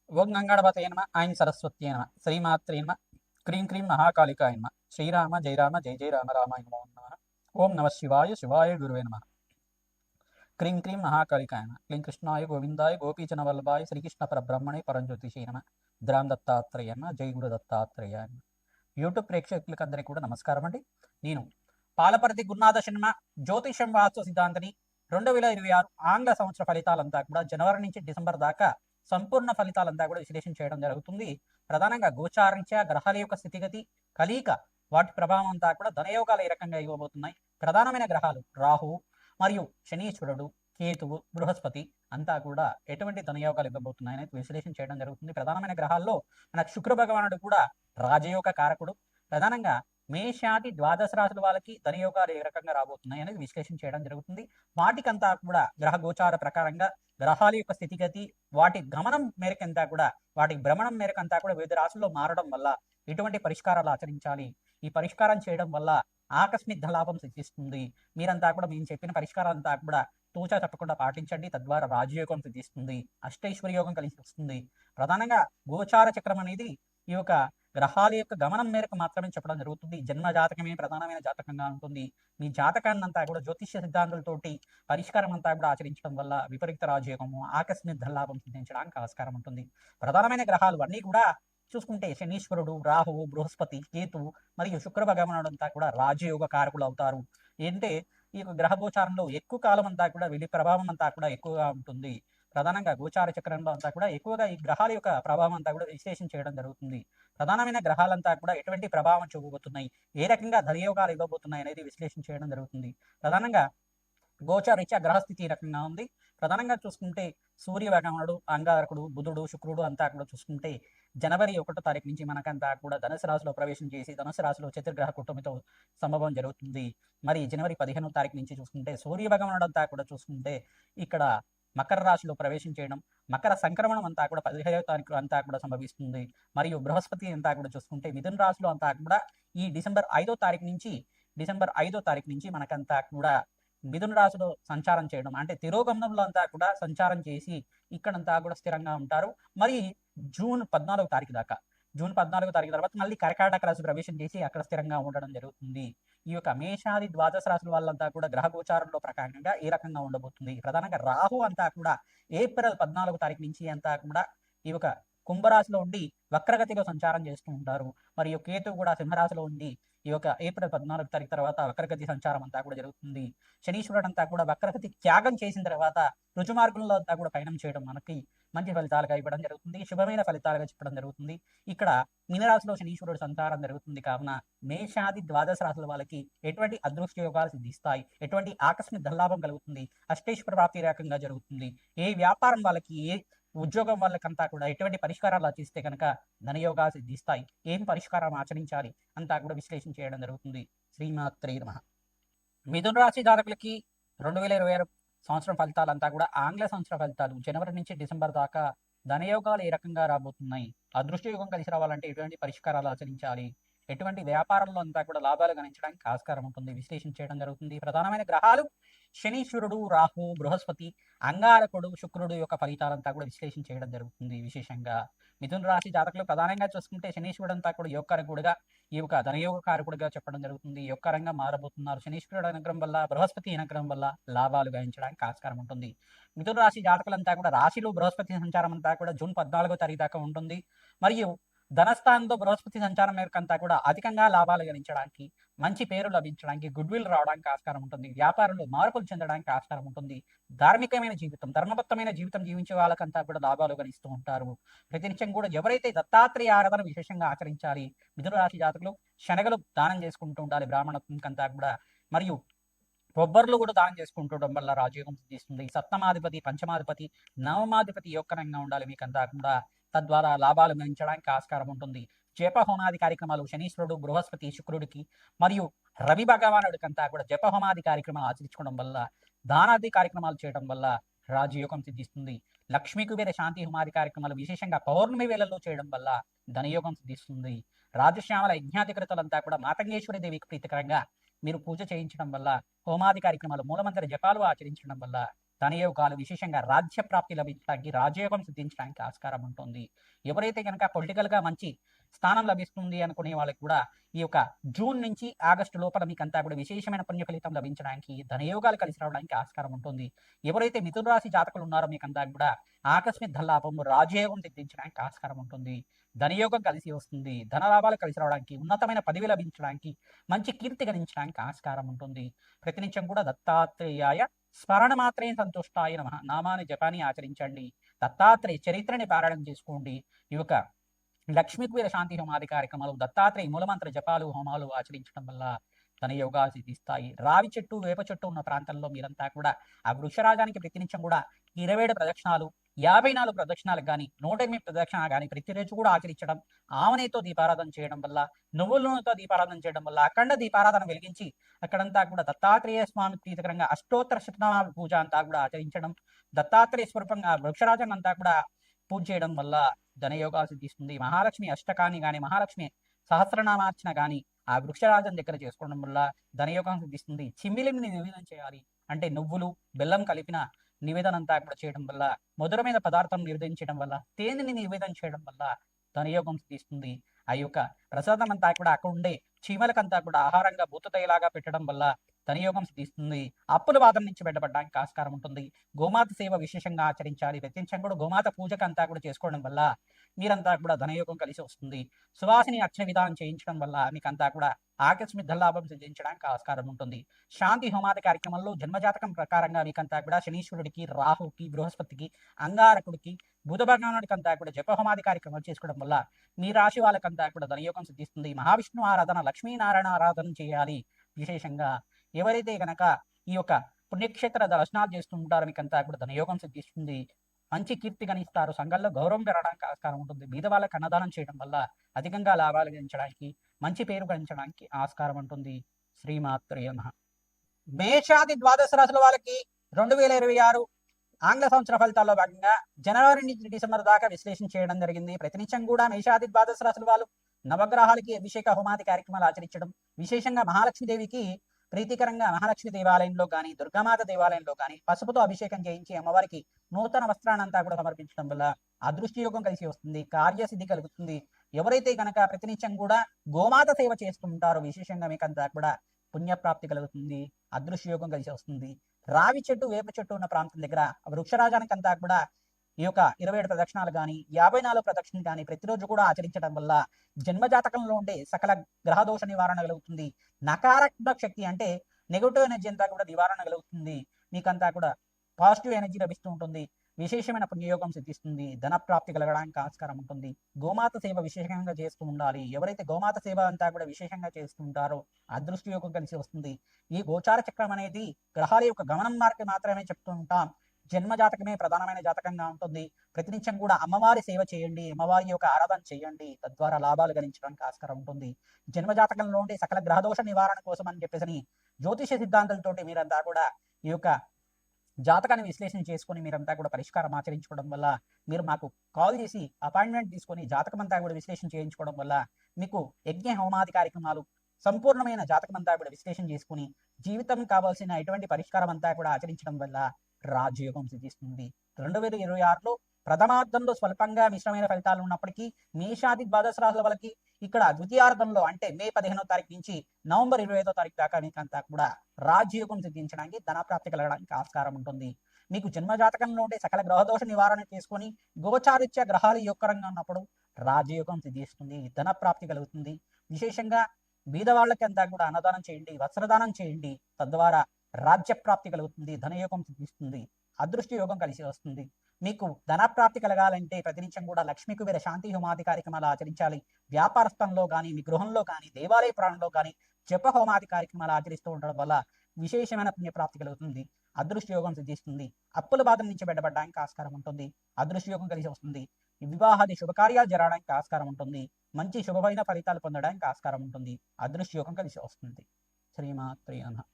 ఓం గంగాడపతయ నమ ఐం సరస్వత్యే నమ శ్రీమాత్రే నమ క్రీం క్రీం మహాకాళికాయ నమ శ్రీరామ జయ రామ జయ జయ రామ రామాయ నమో నమ ఓం నమ శివాయ శివాయ గురువే నమ క్రీం క్రీం మహాకాళికాయ నమ క్లీం కృష్ణాయ గోవిందాయ గోపీచన వల్లభాయ శ్రీకృష్ణ పరబ్రహ్మణే పరంజ్యోతిషే నమ ద్రాం దత్తాత్రేయ నమ జై గురు దత్తాత్రేయ నమ. యూట్యూబ్ ప్రేక్షకులకు అందరికీ కూడా నమస్కారం అండి. నేను పాలపర్తి గురునాథ శర్మ జ్యోతిషం వాస్తు సిద్ధాంతిని. 2026 ఆంగ్ల సంవత్సర ఫలితాలంతా కూడా జనవరి నుంచి డిసెంబర్ దాకా సంపూర్ణ ఫలితాలంతా కూడా విశ్లేషణ చేయడం జరుగుతుంది. ప్రధానంగా గోచారీత్యా గ్రహాల యొక్క స్థితిగతి, కలీక, వాటి ప్రభావం అంతా కూడా ధనయోగాలు ఏ రకంగా ఇవ్వబోతున్నాయి, ప్రధానమైన గ్రహాలు రాహువు మరియు శనీశ్వరుడు, కేతువు, బృహస్పతి అంతా కూడా ఎటువంటి ధనయోగాలు ఇవ్వబోతున్నాయని విశ్లేషణ చేయడం జరుగుతుంది. ప్రధానమైన గ్రహాల్లో మనకు శుక్ర భగవానుడు కూడా రాజయోగ కారకుడు. ప్రధానంగా మేషాది ద్వాదశ రాశుల వాళ్ళకి ధనయోగాలు ఏ రకంగా రాబోతున్నాయి అనేది విశ్లేషణ చేయడం జరుగుతుంది. వాటికంతా కూడా గ్రహ గోచార ప్రకారంగా గ్రహాల యొక్క స్థితిగతి, వాటి గమనం మేరకంతా కూడా, వాటి భ్రమణం మేరకంతా కూడా వివిధ రాశుల్లో మారడం వల్ల ఎటువంటి పరిష్కారాలు ఆచరించాలి, ఈ పరిష్కారం చేయడం వల్ల ఆకస్మిక ధనలాభం సిద్ధిస్తుంది. మీరంతా కూడా మేము చెప్పిన పరిష్కారాలంతా కూడా తూచా తప్పకుండా పాటించండి. తద్వారా రాజయోగం సిద్ధిస్తుంది, అష్టైశ్వర్య యోగం కలిసి వస్తుంది. ప్రధానంగా గోచార చక్రం అనేది ఈ యొక్క గ్రహాల యొక్క గమనం మేరకు మాత్రమే చెప్పడం జరుగుతుంది. జన్మ జాతకమే ప్రధానమైన జాతకంగా ఉంటుంది. మీ జాతకాన్ని అంతా కూడా జ్యోతిష్య సిద్ధాంతాలతోటి పరిష్కారం అంతా కూడా ఆచరించడం వల్ల విపరీత రాజయోగము, ఆకస్మిక ధనలాభం సిద్ధించడానికి ఆస్కారం ఉంటుంది. ప్రధానమైన గ్రహాలు అన్నీ కూడా చూసుకుంటే శనీశ్వరుడు, రాహువు, బృహస్పతి, కేతువు మరియు శుక్ర భగవానుడు అంతా కూడా రాజయోగ కారకులు అవుతారు. ఏంటంటే ఈ యొక్క గ్రహ గోచారంలో ఎక్కువ కాలం అంతా కూడా వీటి ప్రభావం అంతా కూడా ఎక్కువగా ఉంటుంది. ప్రధానంగా గోచార చక్రంలో అంతా కూడా ఎక్కువగా ఈ గ్రహాల యొక్క ప్రభావం అంతా కూడా విశ్లేషణ చేయడం జరుగుతుంది. ప్రధానమైన గ్రహాలంతా కూడా ఎటువంటి ప్రభావం చూపబోతున్నాయి, ఏ రకంగా ధనయోగాలు ఇవ్వబోతున్నాయి అనేది విశ్లేషణ చేయడం జరుగుతుంది. ప్రధానంగా గోచారీత్యా గ్రహస్థితి ఈ రకంగా ఉంది. ప్రధానంగా చూసుకుంటే సూర్య భగవానుడు, అంగారకుడు, బుధుడు, శుక్రుడు అంతా కూడా చూసుకుంటే జనవరి 1వ తారీఖు నుంచి మనకంతా కూడా ధనుసు రాశిలో ప్రవేశం చేసి ధనుసు రాశిలో చతుర్గ్రహ కుటుంబంతో సంభవం జరుగుతుంది. మరి జనవరి 15వ తారీఖు నుంచి చూసుకుంటే సూర్య భగవానుడు అంతా కూడా చూసుకుంటే ఇక్కడ మకర రాశిలో ప్రవేశం చేయడం, మకర సంక్రమణం అంతా కూడా 15వ తారీఖు అంతా కూడా సంభవిస్తుంది. మరియు బృహస్పతి అంతా కూడా చూసుకుంటే మిథున రాశిలో అంతా కూడా ఈ డిసెంబర్ 5వ తారీఖు నుంచి మనకంతా కూడా మిథున రాశిలో సంచారం చేయడం, అంటే తిరోగమనంలో అంతా కూడా సంచారం చేసి ఇక్కడంతా కూడా స్థిరంగా ఉంటారు. మరి జూన్ 14వ తారీఖు తర్వాత మళ్ళీ కర్కాటక రాశి ప్రవేశం చేసి అక్కడ స్థిరంగా ఉండడం జరుగుతుంది. ఈ యొక్క మేషాది ద్వాదశ రాశుల వాళ్ళంతా కూడా గ్రహ గోచారంలో ప్రకారంగా ఏ రకంగా ఉండబోతుంది. ప్రధానంగా రాహు అంతా కూడా ఏప్రిల్ 14వ తారీఖు నుంచి అంతా కూడా ఈ యొక్క కుంభరాశిలో ఉండి వక్రగతిలో సంచారం చేస్తూ ఉంటారు. మరియు కేతు కూడా సింహరాశిలో ఉండి ఈ యొక్క ఏప్రిల్ 14వ తారీఖు తర్వాత వక్రగతి సంచారం అంతా కూడా జరుగుతుంది. శనీశ్వరుడు అంతా కూడా వక్రగతి త్యాగం చేసిన తర్వాత రుజుమార్గంలో అంతా కూడా పయనం చేయడం మనకి మంచి ఫలితాలుగా ఇవ్వడం జరుగుతుంది, శుభమైన ఫలితాలుగా చెప్పడం జరుగుతుంది. ఇక్కడ మీనరాశిలో శనీశ్వరుడు సంచారం జరుగుతుంది కావున మేషాది ద్వాదశ రాశుల వాళ్ళకి ఎటువంటి అదృష్ట యోగాలు సిద్ధిస్తాయి, ఎటువంటి ఆకస్మిక ధనలాభం కలుగుతుంది, అష్టైశ్వర ప్రాప్తి రకంగా జరుగుతుంది. ఏ వ్యాపారం వాళ్ళకి, ఏ ఉద్యోగం వాళ్ళకంతా కూడా ఎటువంటి పరిష్కారాలు ఆచరిస్తే కనుక ధనయోగాలు సిద్ధిస్తాయి, ఏం పరిష్కారం ఆచరించాలి అంతా కూడా విశ్లేషణ చేయడం జరుగుతుంది. శ్రీమాత్రే నమః. మిథున రాశి జాతకులకి 2026 సంవత్సరం ఫలితాలంతా కూడా ఆంగ్ల సంవత్సర ఫలితాలు జనవరి నుంచి డిసెంబర్ దాకా ధనయోగాలు ఏ రకంగా రాబోతున్నాయి, అదృష్ట యోగం కలిసి రావాలంటే ఎటువంటి పరిష్కారాలు ఆచరించాలి, ఎటువంటి వ్యాపారంలో అంతా కూడా లాభాలు గణించడానికి ఆస్కారం ఉంటుంది, విశ్లేషణ చేయడం జరుగుతుంది. ప్రధానమైన గ్రహాలు శనీశ్వరుడు, రాహు, బృహస్పతి, అంగారకుడు, శుక్రుడు యొక్క ఫలితాలంతా కూడా విశ్లేషణ చేయడం జరుగుతుంది. విశేషంగా మిథున రాశి జాతకులు ప్రధానంగా చూసుకుంటే శనీశ్వరుడు అంతా కూడా యోగకారకుడుగా, ఈ యొక్క ధనయోగ కారకుడిగా చెప్పడం జరుగుతుంది. యోగకరంగా మారబోతున్నారు. శనీశ్వరుడు అనుగ్రహం వల్ల, బృహస్పతి అనుగ్రహం వల్ల లాభాలు గాయించడానికి ఆస్కారం ఉంటుంది. మిథున రాశి జాతకులంతా కూడా రాశిలో బృహస్పతి సంచారం అంతా కూడా జూన్ 14వ తారీఖు దాకా ఉంటుంది. మరియు ధనస్థానంలో బృహస్పతి సంచారం మేరకంతా కూడా అధికంగా లాభాలు గణించడానికి, మంచి పేరు లభించడానికి, గుడ్ విల్ రావడానికి ఆస్కారం ఉంటుంది. వ్యాపారంలో మార్పులు చెందడానికి ఆస్కారం ఉంటుంది. ధార్మికమైన జీవితం, ధర్మబద్ధమైన జీవితం జీవించే వాళ్ళకంతా కూడా లాభాలు గణిస్తూ ఉంటారు. ప్రతినిత్యం కూడా ఎవరైతే దత్తాత్రేయ ఆరాధన విశేషంగా ఆచరించాలి, మిథున రాశి జాతకులు శనగలు దానం చేసుకుంటూ ఉండాలి బ్రాహ్మణకంతా కూడా. మరియు కొబ్బర్లు కూడా దానం చేసుకుంటుండడం వల్ల రాజయోగం సిద్ధిస్తుంది. సప్తమాధిపతి, పంచమాధిపతి, నవమాధిపతి యోగకరంగా ఉండాలి మీకంతా కూడా. తద్వారా లాభాలు గణించడానికి ఆస్కారం ఉంటుంది. జప హోమాది కార్యక్రమాలు శనీశ్వరుడు, బృహస్పతి, శుక్రుడికి మరియు రవి భగవానుడికంతా కూడా జప హోమాది కార్యక్రమాలు ఆచరించుకోవడం వల్ల, దానాది కార్యక్రమాలు చేయడం వల్ల రాజయోగం సిద్ధిస్తుంది. లక్ష్మీ కుబేర శాంతి హోమాది కార్యక్రమాలు విశేషంగా పౌర్ణమి వేళల్లో చేయడం వల్ల ధనయోగం సిద్ధిస్తుంది. రాజశ్యామల యజ్ఞాధికృతులంతా కూడా మాతంగేశ్వరి దేవికి ప్రీతికరంగా మీరు పూజ చేయించడం వల్ల, హోమాది కార్యక్రమాలు, మూలమంత్ర జపాలు ఆచరించడం వల్ల ధనయోగాలు విశేషంగా రాజ్య ప్రాప్తి లభించడానికి, రాజయోగం సిద్ధించడానికి ఆస్కారం ఉంటుంది. ఎవరైతే కనుక పొలిటికల్‌గా మంచి స్థానం లభిస్తుంది అనుకునే వాళ్ళకి కూడా ఈ యొక్క జూన్ నుంచి ఆగస్టు లోపల మీకంతా కూడా విశేషమైన పుణ్య ఫలితం లభించడానికి, ధనయోగాలు కలిసి రావడానికి ఆస్కారం ఉంటుంది. ఎవరైతే మిథున రాశి జాతకులు ఉన్నారో మీకంతా కూడా ఆకస్మిక ధనలాభం, రాజయోగం సిద్ధించడానికి ఆస్కారం ఉంటుంది. ధనయోగం కలిసి వస్తుంది. ధనలాభాలు కలిసి రావడానికి, ఉన్నతమైన పదవి లభించడానికి, మంచి కీర్తి గణించడానికి ఆస్కారం ఉంటుంది. ప్రతినిత్యం కూడా దత్తాత్రేయాయ స్మరణ మాత్రే సంతుష్టాయ నమః నామాన్ని జపాన్ని ఆచరించండి. దత్తాత్రేయ చరిత్రని పారాయణం చేసుకోండి. ఈ యొక్క లక్ష్మీకుబేర శాంతి హోమాది కార్యక్రమాలు, దత్తాత్రేయ మూలమంత్ర జపాలు, హోమాలు ఆచరించడం వల్ల ధన యోగాలు సిద్ధిస్తాయి. రావి చెట్టు, వేప చెట్టు ఉన్న ప్రాంతంలో మీరంతా కూడా ఆ వృక్షరాజానికి ప్రతినిత్యం కూడా 27 ప్రదక్షిణాలు, 54 ప్రదక్షిణాలు కానీ, 108 ప్రదక్షిణాలు కానీ ప్రతిరోజు కూడా ఆచరించడం, ఆవనేతో దీపారాధన చేయడం వల్ల, నువ్వుల నూనెతో దీపారాధన చేయడం వల్ల, అఖండ దీపారాధన వెలిగించి అక్కడంతా కూడా దత్తాత్రేయ స్వామి ప్రీతికరంగా అష్టోత్తర శతనామ పూజ అంతా కూడా ఆచరించడం, దత్తాత్రేయ స్వరూపంగా వృక్షరాజన్ అంతా కూడా పూజ చేయడం వల్ల ధనయోగాలు సిద్ధిస్తుంది. మహాలక్ష్మి అష్టకాన్ని కానీ, మహాలక్ష్మి సహస్రనామార్చన కానీ ఆ వృక్షరాజం దగ్గర చేసుకోవడం వల్ల ధనయోగం సిద్ధిస్తుంది. చిమ్మిలిని నివేదన చేయాలి అంటే నువ్వులు, బెల్లం కలిపిన నివేదన అంతా కూడా చేయడం వల్ల, మధురమైన పదార్థం నివేదించడం వల్ల, తేనెని నివేదన చేయడం వల్ల ధనయోగం సిద్ధిస్తుంది. ఆ యొక్క ప్రసాదం అంతా కూడా అక్కడ ఉండే చీమలకంతా కూడా ఆహారంగా భూతతయ్యలాగా పెట్టడం వల్ల ధనయోగం సిద్ధిస్తుంది. అప్పుల బాధల నుంచి బయటపడడానికి ఆస్కారం ఉంటుంది. గోమాత సేవ విశేషంగా ఆచరించాలి. ప్రత్యేకంగా కూడా గోమాత పూజకు అంతా కూడా చేసుకోవడం వల్ల మీరంతా కూడా ధనయోగం కలిసి వస్తుంది. సువాసిని అర్చన విధానం చేయించడం వల్ల మీకంతా కూడా ఆకస్మిక ధనలాభం సిద్ధించడానికి ఆస్కారం ఉంటుంది. శాంతి హోమాది కార్యక్రమంలో జన్మజాతకం ప్రకారంగా మీకంతా కూడా శనీశ్వరుడికి, రాహుకి, బృహస్పతికి, అంగారకుడికి, బుధ భగవానుడికి అంతా కూడా జపహోమాది కార్యక్రమాలు చేసుకోవడం వల్ల మీ రాశి వాళ్ళకంతా కూడా ధనయోగం సిద్ధిస్తుంది. మహావిష్ణు ఆరాధన, లక్ష్మీనారాయణ ఆరాధన చేయాలి. విశేషంగా ఎవరైతే గనక ఈ యొక్క పుణ్యక్షేత్ర దర్శనాలు చేస్తూ ఉంటారో మీకంతా కూడా ధనయోగం సిద్ధిస్తుంది. మంచి కీర్తి గణిస్తారు. సంఘంలో గౌరవం పెరగడానికి ఆస్కారం ఉంటుంది. బీద వాళ్ళకి అన్నదానం చేయడం వల్ల అధికంగా లాభాలు గణించడానికి, మంచి పేరు గణించడానికి ఆస్కారం ఉంటుంది. శ్రీమాత్రే నమః. మేషాది ద్వాదశ రాశుల వాళ్ళకి 2026 ఆంగ్ల సంవత్సర ఫలితాల్లో భాగంగా జనవరి నుంచి డిసెంబర్ దాకా విశ్లేషణ చేయడం జరిగింది. ప్రతినిత్యం కూడా మేషాది ద్వాదశ రాశుల వాళ్ళు నవగ్రహాలకి అభిషేక హోమాది కార్యక్రమాలు ఆచరించడం, విశేషంగా మహాలక్ష్మీదేవికి ప్రీతికరంగా మహాలక్ష్మి దేవాలయంలో కానీ, దుర్గామాత దేవాలయంలో కానీ పసుపుతో అభిషేకం చేయించి అమ్మవారికి నూతన వస్త్రాన్నంతా కూడా సమర్పించడం వల్ల అదృష్టి యోగం కలిసి వస్తుంది. కార్యసిద్ధి కలుగుతుంది. ఎవరైతే కనుక ప్రతినిత్యం కూడా గోమాత సేవ చేస్తూ ఉంటారో విశేషంగా మీకంతా కూడా పుణ్యప్రాప్తి కలుగుతుంది. అదృష్టి యోగం కలిసి వస్తుంది. రావి చెట్టు, వేప చెట్టు ఉన్న ప్రాంతం దగ్గర వృక్షరాజానికి అంతా కూడా ఈ యొక్క 27 ప్రదక్షిణాలు కానీ, 54 ప్రదక్షిణలు కానీ ప్రతిరోజు కూడా ఆచరించడం వల్ల జన్మజాతకంలో ఉండే సకల గ్రహదోష నివారణ కలుగుతుంది. నకారాత్మక శక్తి అంటే నెగటివ్ ఎనర్జీ అంతా కూడా నివారణ కలుగుతుంది. మీకంతా కూడా పాజిటివ్ ఎనర్జీ లభిస్తూ ఉంటుంది. విశేషమైన పుణ్యయోగం సిద్ధిస్తుంది. ధన ప్రాప్తి కలగడానికి ఆస్కారం ఉంటుంది. గోమాత సేవ విశేషంగా చేస్తూ ఉండాలి. ఎవరైతే గోమాత సేవ అంతా కూడా విశేషంగా చేస్తూ ఉంటారో అదృష్టి యోగం కలిసి వస్తుంది. ఈ గోచార చక్రం అనేది గ్రహాల యొక్క గమనం మార్గం మాత్రమే చెప్తూ ఉంటాం. జన్మ జాతకమే ప్రధానమైన జాతకంగా ఉంటుంది. ప్రతినిత్యం కూడా అమ్మవారి సేవ చేయండి, అమ్మవారి యొక్క ఆరాధన చేయండి. తద్వారా లాభాలు గణించడానికి ఆస్కారం ఉంటుంది. జన్మ జాతకంలో ఉండే సకల గ్రహదోష నివారణ కోసం అని చెప్పేసి జ్యోతిష సిద్ధాంతాలతోటి మీరంతా కూడా ఈ యొక్క జాతకాన్ని విశ్లేషణ చేసుకొని మీరంతా కూడా పరిష్కారం ఆచరించుకోవడం వల్ల, మీరు మాకు కాల్ చేసి అపాయింట్మెంట్ తీసుకొని జాతకం అంతా కూడా విశ్లేషణ చేయించుకోవడం వల్ల మీకు యజ్ఞ హోమాది కార్యక్రమాలు సంపూర్ణమైన జాతకం అంతా కూడా విశ్లేషణ చేసుకుని జీవితం కావాల్సిన ఎటువంటి పరిష్కారం అంతా కూడా ఆచరించడం వల్ల రాజయోగం సిద్ధిస్తుంది. 2026లో ప్రథమార్థంలో స్వల్పంగా మిశ్రమైన ఫలితాలు ఉన్నప్పటికీ మేషాది ద్వాదశ రాశుల వాళ్ళకి ఇక్కడ ద్వితీయార్థంలో అంటే మే 15వ తారీఖు నుంచి నవంబర్ 25వ తారీఖు దాకా మీకంతా కూడా రాజయోగం సిద్ధించడానికి ధనప్రాప్తి కలగడానికి ఆస్కారం ఉంటుంది. మీకు జన్మజాతకంలో ఉండే సకల గ్రహదోష నివారణ చేసుకొని గోచారిత్య గ్రహాలు యోగకరంగా ఉన్నప్పుడు రాజయోగం సిద్ధిస్తుంది. ధనప్రాప్తి కలుగుతుంది. విశేషంగా బీదవాళ్ళకి అంతా కూడా అన్నదానం చేయండి, వస్త్రదానం చేయండి. తద్వారా రాజ్య ప్రాప్తి కలుగుతుంది. ధనయోగం సిద్ధిస్తుంది. అదృష్టి యోగం కలిసి వస్తుంది. మీకు ధనప్రాప్తి కలగాలంటే ప్రతినిత్యం కూడా లక్ష్మీ కుబేర శాంతి హోమాది కార్యక్రమాలు ఆచరించాలి. వ్యాపార స్థలంలో కానీ, మీ గృహంలో కానీ, దేవాలయ ప్రాణంలో కానీ జప హోమాది కార్యక్రమాలు ఆచరిస్తూ ఉండడం వల్ల విశేషమైన పుణ్యప్రాప్తి కలుగుతుంది. అదృష్టి యోగం సిద్ధిస్తుంది. అప్పుల బాధల నుంచి బయటపడడానికి ఆస్కారం ఉంటుంది. అదృష్టి యోగం కలిసి వస్తుంది. వివాహాది శుభకార్యాలు జరగడానికి ఆస్కారం ఉంటుంది. మంచి శుభమైన ఫలితాలు పొందడానికి ఆస్కారం ఉంటుంది. అదృష్టి యోగం కలిసి వస్తుంది. శ్రీమాత్రే నమః.